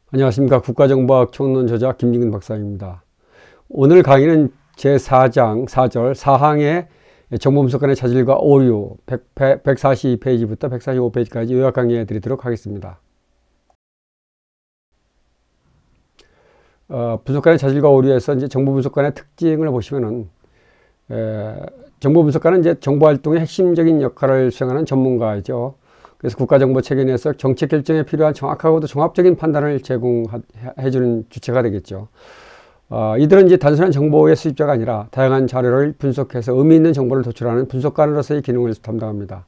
안녕하십니까. 국가정보학 총론 저자 김진근 박사입니다. 오늘 강의는 제4장 4절 사항의 정보분석 간의 자질과 오류 142페이지부터 145페이지까지 요약 강의해 드리도록 하겠습니다. 분석 간의 자질과 오류에서 이제 정보분석 간의 특징을 보시면은 정보분석가는 이제 정보활동의 핵심적인 역할을 수행하는 전문가이죠. 그래서 국가정보체계 내에서 정책 결정에 필요한 정확하고도 종합적인 판단을 제공해주는 주체가 되겠죠. 이들은 이제 단순한 정보의 수집자가 아니라 다양한 자료를 분석해서 의미 있는 정보를 도출하는 분석관으로서의 기능을 담당합니다.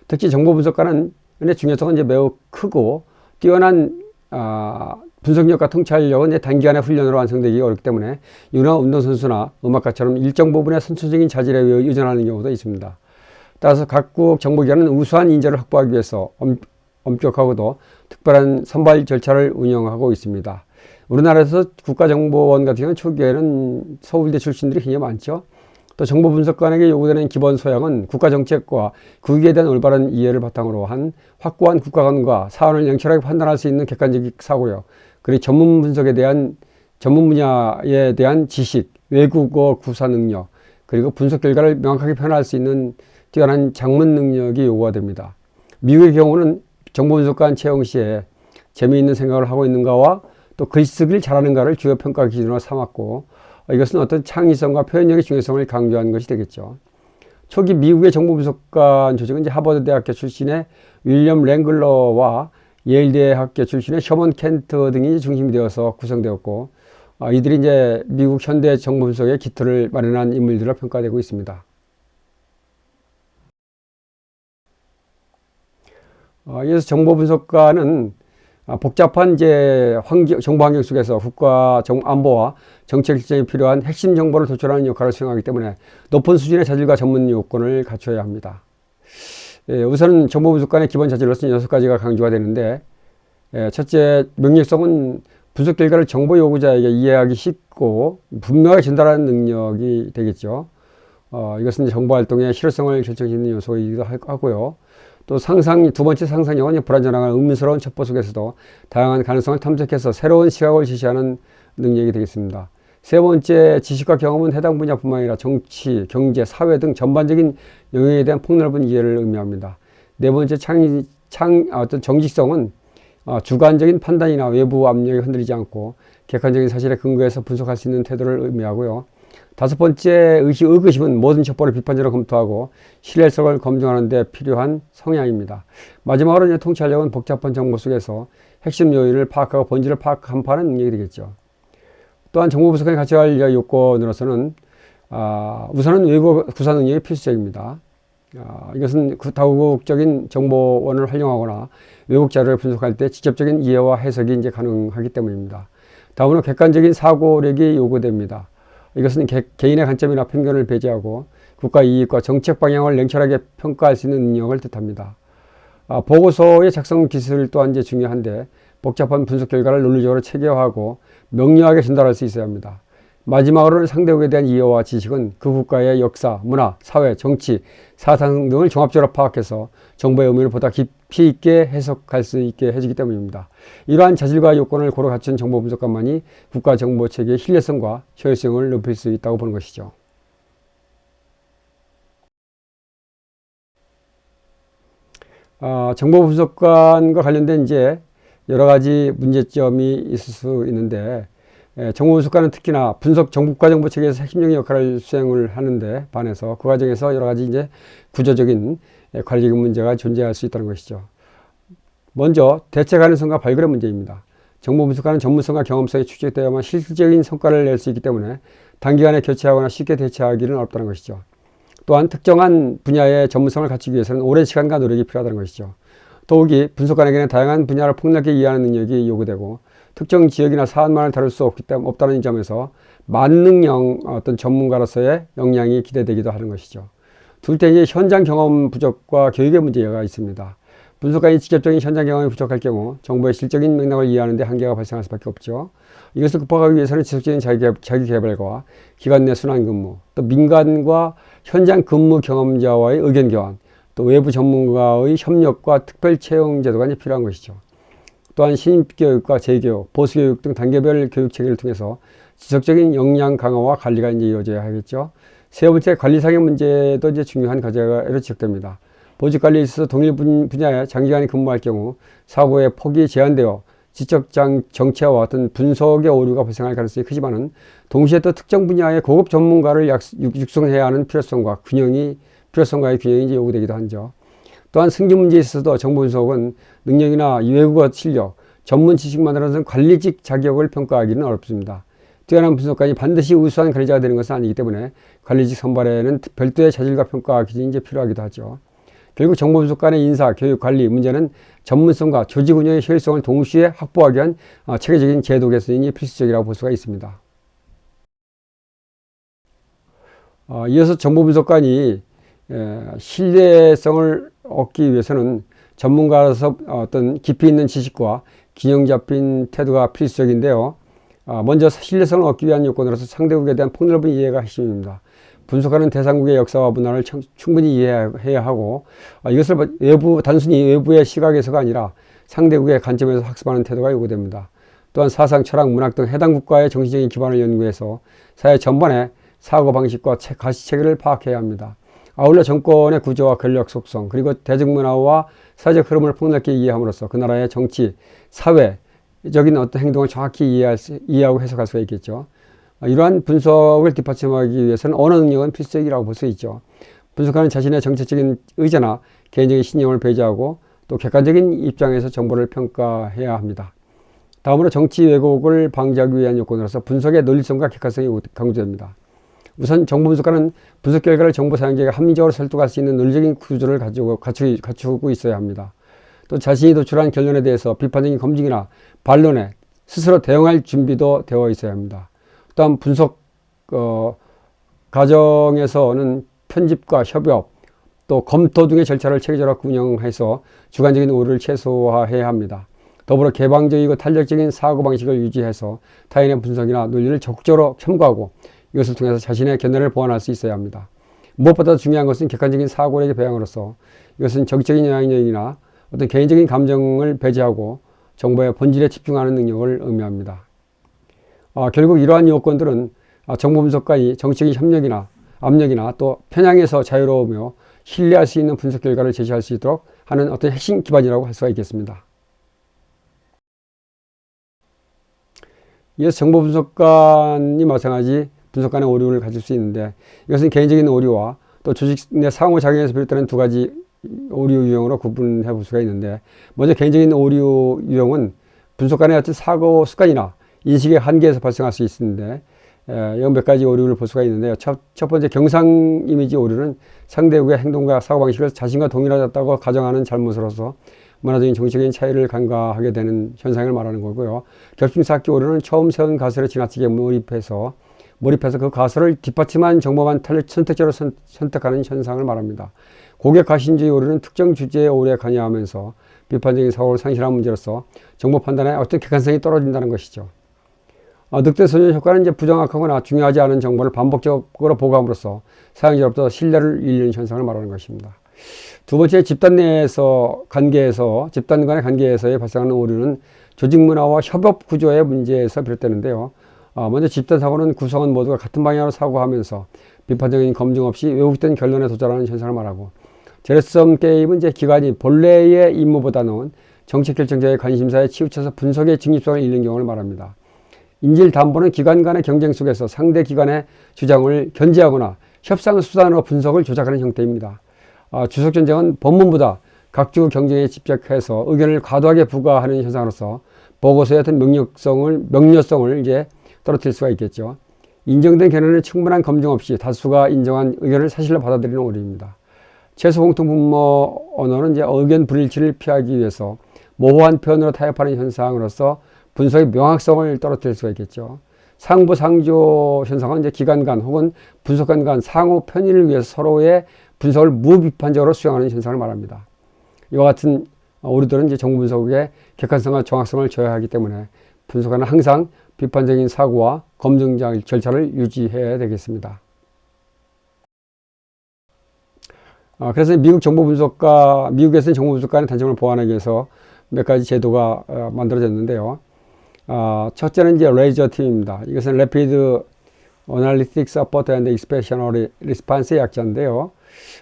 특히 정보분석가는 중요성은 이제 매우 크고 뛰어난 분석력과 통찰력은 이제 단기간의 훈련으로 완성되기 어렵기 때문에 유나 운동선수나 음악가처럼 일정 부분의 선천적인 자질에 의존하는 경우도 있습니다. 따라서 각국 정보기관은 우수한 인재를 확보하기 위해서 엄격하고도 특별한 선발 절차를 운영하고 있습니다. 우리나라에서 국가정보원 같은 경우는 초기에는 서울대 출신들이 굉장히 많죠. 또 정보분석관에게 요구되는 기본 소양은 국가정책과 국익에 대한 올바른 이해를 바탕으로 한 확고한 국가관과 사안을 냉철하게 판단할 수 있는 객관적 사고력, 그리고 전문 분야에 대한 지식, 외국어 구사 능력, 그리고 분석 결과를 명확하게 표현할 수 있는 뛰어난 작문 능력이 요구가 됩니다. 미국의 경우는 정보분석관 채용 시에 재미있는 생각을 하고 있는가와 또 글쓰기를 잘하는가를 주요 평가 기준으로 삼았고, 이것은 어떤 창의성과 표현력의 중요성을 강조한 것이 되겠죠. 초기 미국의 정보분석관 조직은 이제 하버드 대학교 출신의 윌리엄 랭글러와 예일 대학교 출신의 셔먼 켄트 등이 중심이 되어서 구성되었고, 이들이 이제 미국 현대 정보분석의 기틀을 마련한 인물들로 평가되고 있습니다. 이어서 정보분석가는 복잡한 정보 환경 속에서 국가 안보와 정책 결정에 필요한 핵심 정보를 도출하는 역할을 수행하기 때문에 높은 수준의 자질과 전문 요건을 갖춰야 합니다. 우선 정보분석관의 기본 자질로서는 6가지가 강조가 되는데, 첫째, 명료성은 분석 결과를 정보 요구자에게 이해하기 쉽고 분명하게 전달하는 능력이 되겠죠. 이것은 정보활동의 실효성을 결정짓는 요소이기도 하고요. 또 두 번째 상상력은 불안전한 의문스러운 첩보 속에서도 다양한 가능성을 탐색해서 새로운 시각을 제시하는 능력이 되겠습니다. 세 번째, 지식과 경험은 해당 분야뿐만 아니라 정치, 경제, 사회 등 전반적인 영역에 대한 폭넓은 이해를 의미합니다. 네 번째, 어떤 정직성은 주관적인 판단이나 외부 압력에 흔들리지 않고 객관적인 사실에 근거해서 분석할 수 있는 태도를 의미하고요. 다섯 번째, 의구심은 모든 첩보를 비판적으로 검토하고 신뢰성을 검증하는 데 필요한 성향입니다. 마지막으로 통찰력은 복잡한 정보 속에서 핵심 요인을 파악하고 본질을 간파하는 능력이 되겠죠. 또한 정보분석에 갖춰야 할 요건으로서는 우선은 외국어 구사 능력이 필수적입니다. 이것은 다국적인 정보원을 활용하거나 외국 자료를 분석할 때 직접적인 이해와 해석이 이제 가능하기 때문입니다. 다음으로 객관적인 사고력이 요구됩니다. 이것은 개인의 관점이나 편견을 배제하고 국가 이익과 정책 방향을 냉철하게 평가할 수 있는 능력을 뜻합니다. 보고서의 작성 기술 또한 이제 중요한데, 복잡한 분석 결과를 논리적으로 체계화하고 명료하게 전달할 수 있어야 합니다. 마지막으로는 상대국에 대한 이해와 지식은 그 국가의 역사, 문화, 사회, 정치, 사상 등을 종합적으로 파악해서 정보의 의미를 보다 깊이 있게 해석할 수 있게 해주기 때문입니다. 이러한 자질과 요건을 고루 갖춘 정보분석관만이 국가정보체계의 신뢰성과 효율성을 높일 수 있다고 보는 것이죠. 정보분석관과 관련된 이제 여러 가지 문제점이 있을 수 있는데, 정보분석관은 특히나 국가정보체계에서 핵심적인 역할을 수행을 하는데 반해서 그 과정에서 여러 가지 이제 구조적인 관리적인 문제가 존재할 수 있다는 것이죠. 먼저 대체 가능성과 발굴의 문제입니다. 정보분석관은 전문성과 경험성이 축적되어야만 실질적인 성과를 낼 수 있기 때문에 단기간에 교체하거나 쉽게 대체하기는 어렵다는 것이죠. 또한 특정한 분야의 전문성을 갖추기 위해서는 오랜 시간과 노력이 필요하다는 것이죠. 더욱이 분석관에게는 다양한 분야를 폭넓게 이해하는 능력이 요구되고 특정 지역이나 사안만을 다룰 수 없다는 점에서 만능형 어떤 전문가로서의 역량이 기대되기도 하는 것이죠. 둘째, 이제 현장 경험 부족과 교육의 문제가 있습니다. 분석관이 직접적인 현장 경험이 부족할 경우 정보의 실적인 맥락을 이해하는 데 한계가 발생할 수밖에 없죠. 이것을 극복하기 위해서는 지속적인 자기 개발과 기관 내 순환 근무, 또 민간과 현장 근무 경험자와의 의견 교환, 또 외부 전문가의 협력과 특별 채용 제도가 필요한 것이죠. 또한 신입교육과 재교육, 보수교육 등 단계별 교육 체계를 통해서 지속적인 역량 강화와 관리가 이제 이루어져야 하겠죠. 세 번째, 관리상의 문제도 이제 중요한 과제로 지적됩니다. 보직 관리에 있어서 동일 분야에 장기간 근무할 경우 사고의 폭이 제한되어 지적 정체와 어떤 분석의 오류가 발생할 가능성이 크지만은 동시에 또 특정 분야의 고급 전문가를 육성해야 하는 필요성과의 균형이 이제 요구되기도 하죠. 또한 승진 문제에 있어서도 정보 분석은 능력이나 외국어 실력, 전문 지식만으로는 관리직 자격을 평가하기는 어렵습니다. 뛰어난 분석관이 반드시 우수한 관리자가 되는 것은 아니기 때문에 관리직 선발에는 별도의 자질과 평가 기준이 이제 필요하기도 하죠. 결국 정보 분석관의 인사, 교육, 관리 문제는 전문성과 조직 운영의 효율성을 동시에 확보하기 위한 체계적인 제도 개선이 필수적이라고 볼 수가 있습니다. 이어서 정보 분석관이 신뢰성을 얻기 위해서는 전문가로서 어떤 깊이 있는 지식과 균형 잡힌 태도가 필수적인데요. 먼저 신뢰성을 얻기 위한 요건으로서 상대국에 대한 폭넓은 이해가 핵심입니다. 분석하는 대상국의 역사와 문화를 충분히 이해해야 하고 이것을 단순히 외부의 시각에서가 아니라 상대국의 관점에서 학습하는 태도가 요구됩니다. 또한 사상, 철학, 문학 등 해당 국가의 정신적인 기반을 연구해서 사회 전반의 사고방식과 가시체계를 파악해야 합니다. 아울러 정권의 구조와 권력 속성 그리고 대중문화와 사회적 흐름을 폭넓게 이해함으로써 그 나라의 정치, 사회적인 어떤 행동을 정확히 이해하고 해석할 수가 있겠죠. 이러한 분석을 뒷받침하기 위해서는 언어 능력은 필수적이라고 볼 수 있죠. 분석하는 자신의 정책적인 의제나 개인적인 신념을 배제하고 또 객관적인 입장에서 정보를 평가해야 합니다. 다음으로 정치 왜곡을 방지하기 위한 요건으로서 분석의 논리성과 객관성이 강조됩니다. 우선 정보 분석가는 분석 결과를 정보 사용자에게 합리적으로 설득할 수 있는 논리적인 구조를 갖추고 있어야 합니다. 또 자신이 도출한 결론에 대해서 비판적인 검증이나 반론에 스스로 대응할 준비도 되어 있어야 합니다. 또한 분석 과정에서는 편집과 협업, 또 검토 등의 절차를 체계적으로 운영해서 주관적인 오류를 최소화해야 합니다. 더불어 개방적이고 탄력적인 사고방식을 유지해서 타인의 분석이나 논리를 적극적으로 참고하고 이것을 통해서 자신의 견해를 보완할 수 있어야 합니다. 무엇보다 중요한 것은 객관적인 사고력의 배양으로서 이것은 정치적인 영향력이나 어떤 개인적인 감정을 배제하고 정보의 본질에 집중하는 능력을 의미합니다. 결국 이러한 요건들은 정보 분석관이 정치적인 압력이나 또 편향에서 자유로우며 신뢰할 수 있는 분석 결과를 제시할 수 있도록 하는 어떤 핵심 기반이라고 할 수가 있겠습니다. 이어서 정보 분석관이 마찬가지 분석관의 오류를 가질 수 있는데 이것은 개인적인 오류와 또 조직 내 상호작용에서 비롯되는 두 가지 오류 유형으로 구분해 볼 수가 있는데 먼저 개인적인 오류 유형은 분석관의 어떤 사고 습관이나 인식의 한계에서 발생할 수 있는데 이런 몇 가지 오류를 볼 수가 있는데요. 첫 번째 경상 이미지 오류는 상대국의 행동과 사고방식을 자신과 동일하다고 가정하는 잘못으로서 문화적인 정치적인 차이를 간과하게 되는 현상을 말하는 거고요. 겹침쌓기 오류는 처음 세운 가설에 지나치게 몰입해서 그 가설을 뒷받침한 정보만 선택적으로 선택하는 현상을 말합니다. 고객 가신주의 오류는 특정 주제에 오래 관여하면서 비판적인 사고를 상실한 문제로서 정보 판단에 어떤 객관성이 떨어진다는 것이죠. 늑대 소년 효과는 이제 부정확하거나 중요하지 않은 정보를 반복적으로 보고함으로써 사용자로부터 신뢰를 잃는 현상을 말하는 것입니다. 두 번째, 집단 간의 관계에서의 발생하는 오류는 조직 문화와 협업 구조의 문제에서 비롯되는데요. 먼저 집단 사고는 구성원 모두가 같은 방향으로 사고하면서 비판적인 검증 없이 왜곡된 결론에 도달하는 현상을 말하고, 제로섬 게임은 이제 기관이 본래의 임무보다는 정책 결정자의 관심사에 치우쳐서 분석의 중립성을 잃는 경우를 말합니다. 인질 담보는 기관 간의 경쟁 속에서 상대 기관의 주장을 견제하거나 협상 수단으로 분석을 조작하는 형태입니다. 주석 전쟁은 법문보다 각주 경쟁에 집착해서 의견을 과도하게 부과하는 현상으로서 보고서의 어떤 명료성을 이제 떨어뜨릴 수가 있겠죠. 인정된 견해는 충분한 검증 없이 다수가 인정한 의견을 사실로 받아들이는 오류입니다. 최소 공통 분모 언어는 이제 의견 불일치를 피하기 위해서 모호한 표현으로 타협하는 현상으로서 분석의 명확성을 떨어뜨릴 수가 있겠죠. 상부상조 현상은 이제 기관 간 혹은 분석관 간 상호 편의를 위해서 서로의 분석을 무비판적으로 수용하는 현상을 말합니다. 이와 같은 오류들은 이제 정보 분석의 객관성과 정확성을 저해하기 때문에 분석관은 항상 비판적인 사고와 검증 절차를 유지해야 되겠습니다. 그래서 미국에서는 정보 분석관의 단점을 보완하기 위해서 몇 가지 제도가 만들어졌는데요. 첫째는 이제 레이저 팀입니다. 이것은 Rapid Analytics Support and Expeditionary Response의 약자인데요.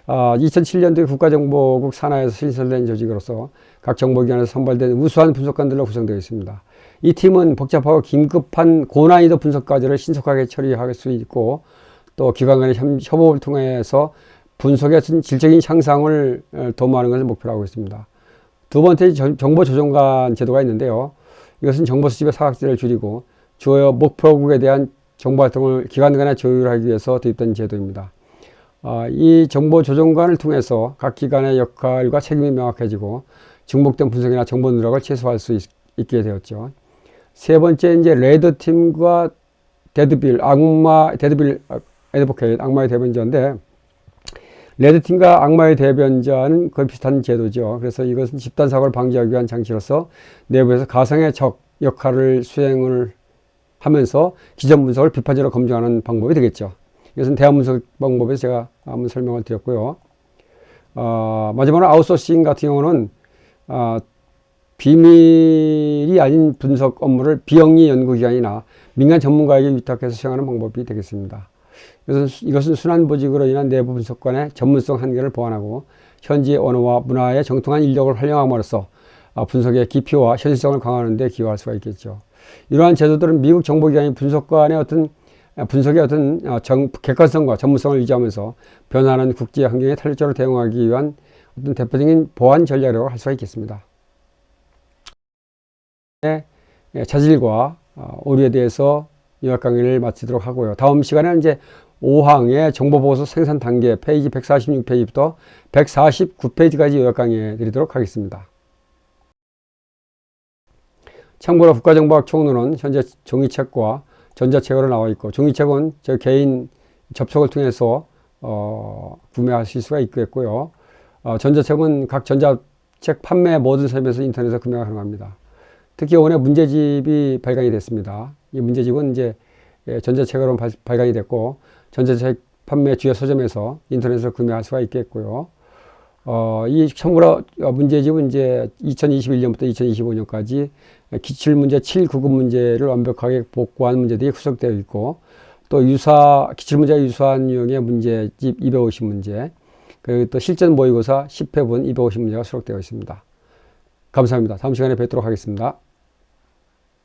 2007년도에 국가정보국 산하에서 신설된 조직으로서 각 정보기관에서 선발된 우수한 분석관들로 구성되어 있습니다. 이 팀은 복잡하고 긴급한 고난이도 분석 과제를 신속하게 처리할 수 있고, 또 기관 간의 협업을 통해서 분석의 질적인 향상을 도모하는 것을 목표로 하고 있습니다. 두 번째, 정보조정관 제도가 있는데요. 이것은 정보 수집의 사각지대를 줄이고 주요 목표국에 대한 정보 활동을 기관 간에 조율하기 위해서 도입된 제도입니다. 이 정보조정관을 통해서 각 기관의 역할과 책임이 명확해지고 중복된 분석이나 정보 누락을 최소화할 수 있게 되었죠. 세 번째, 이제 레드팀과 데드빌 애드보케이트, 악마의 대변자인데, 레드팀과 악마의 대변자는 거의 비슷한 제도죠. 그래서 이것은 집단사고를 방지하기 위한 장치로서 내부에서 가상의 적 역할을 수행을 하면서 기존 분석을 비판적으로 검증하는 방법이 되겠죠. 이것은 대화 분석 방법에서 제가 한번 설명을 드렸고요. 마지막으로 아웃소싱 같은 경우는 비밀이 아닌 분석 업무를 비영리 연구기관이나 민간 전문가에게 위탁해서 수행하는 방법이 되겠습니다. 이것은 순환보직으로 인한 내부 분석관의 전문성 한계를 보완하고 현지의 언어와 문화의 정통한 인력을 활용함으로써 분석의 깊이와 현실성을 강화하는 데 기여할 수가 있겠죠. 이러한 제도들은 미국 정보기관이 분석관의 분석의 객관성과 전문성을 유지하면서 변화하는 국제 환경에 탄력적으로 대응하기 위한 대표적인 보안 전략이라고 할 수가 있겠습니다. 자질과 오류에 대해서 요약 강의를 마치도록 하고요. 다음 시간에는 이제 5항의 정보보고서 생산 단계 페이지 146페이지부터 149페이지까지 요약 강의 드리도록 하겠습니다. 참고로 국가정보학 총론은 현재 종이책과 전자책으로 나와 있고, 종이책은 저 개인 접촉을 통해서 구매하실 수가 있겠고요. 전자책은 각 전자책 판매 모든 샵에서 인터넷에서 구매가 가능합니다. 특히 이번에 문제집이 발간이 됐습니다. 이 문제집은 이제 전자책으로 발간이 됐고, 전자책 판매 주요 서점에서 인터넷에서 구매할 수가 있겠고요. 이 참고로 문제집은 이제 2021년부터 2025년까지 기출문제 7구급 문제를 완벽하게 복구한 문제들이 구성되어 있고, 또 기출문제와 유사한 유형의 문제집 250문제, 그리고 또 실전 모의고사 10회분 250문제가 수록되어 있습니다. 감사합니다. 다음 시간에 뵙도록 하겠습니다.